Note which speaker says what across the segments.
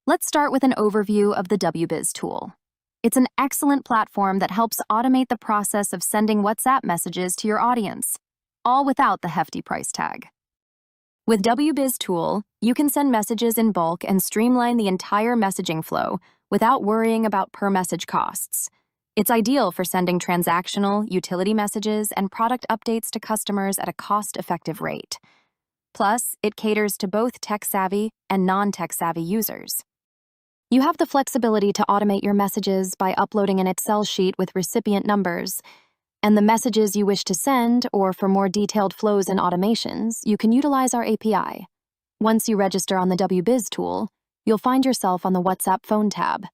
Speaker 1: Let's start with an overview of the WbizTool. It's an excellent platform that helps automate the process of sending WhatsApp messages to your audience, all without the hefty price tag. With WbizTool, you can send messages in bulk and streamline the entire messaging flow without worrying about per-message costs. It's ideal for sending transactional, utility messages and product updates to customers at a cost-effective rate. Plus, it caters to both tech-savvy and non-tech-savvy users. You have the flexibility to automate your messages by uploading an Excel sheet with recipient numbers, and the messages you wish to send, or for more detailed flows and automations, you can utilize our API. Once you register on the WbizTool, you'll find yourself on the WhatsApp phone tab.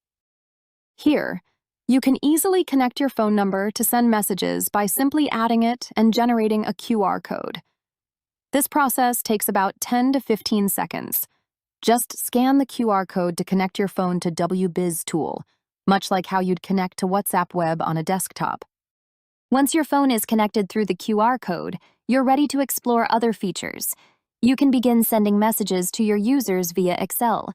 Speaker 1: Here, you can easily connect your phone number to send messages by simply adding it and generating a QR code. This process takes about 10 to 15 seconds. Just scan the QR code to connect your phone to WbizTool, much like how you'd connect to WhatsApp Web on a desktop. Once your phone is connected through the QR code, you're ready to explore other features. You can begin sending messages to your users via Excel.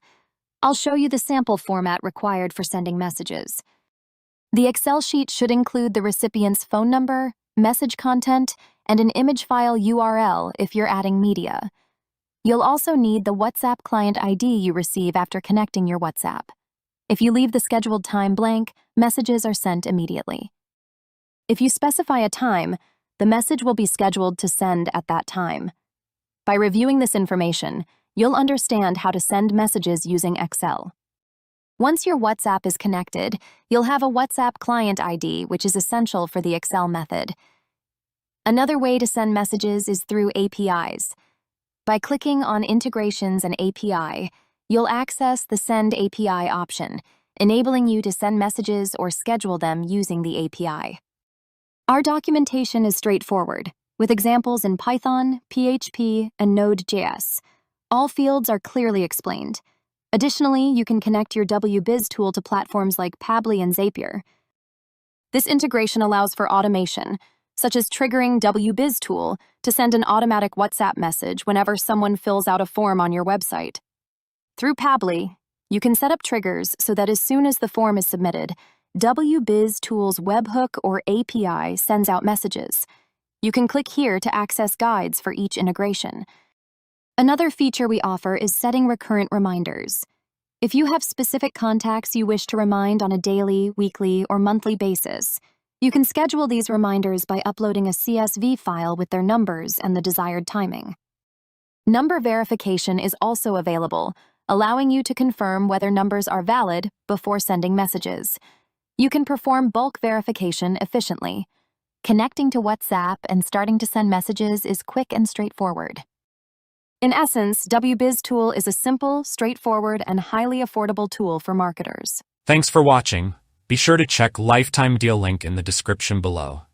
Speaker 1: I'll show you the sample format required for sending messages. The Excel sheet should include the recipient's phone number, message content, and an image file URL if you're adding media. You'll also need the WhatsApp client ID you receive after connecting your WhatsApp. If you leave the scheduled time blank, messages are sent immediately. If you specify a time, the message will be scheduled to send at that time. By reviewing this information, you'll understand how to send messages using Excel. Once your WhatsApp is connected, you'll have a WhatsApp client ID, which is essential for the Excel method. Another way to send messages is through APIs. By clicking on Integrations and API, you'll access the Send API option, enabling you to send messages or schedule them using the API. Our documentation is straightforward, with examples in Python, PHP, and Node.js. All fields are clearly explained. Additionally, you can connect your WbizTool to platforms like Pabbly and Zapier. This integration allows for automation, such as triggering WbizTool to send an automatic WhatsApp message whenever someone fills out a form on your website. Through Pabbly, you can set up triggers so that as soon as the form is submitted, WbizTool's webhook or API sends out messages. You can click here to access guides for each integration. Another feature we offer is setting recurrent reminders. If you have specific contacts you wish to remind on a daily, weekly, or monthly basis, you can schedule these reminders by uploading a CSV file with their numbers and the desired timing. Number verification is also available, allowing you to confirm whether numbers are valid before sending messages. You can perform bulk verification efficiently. Connecting to WhatsApp and starting to send messages is quick and straightforward. In essence, WbizTool is a simple, straightforward, and highly affordable tool for marketers.
Speaker 2: Thanks for watching. Be sure to check lifetime deal link in the description below.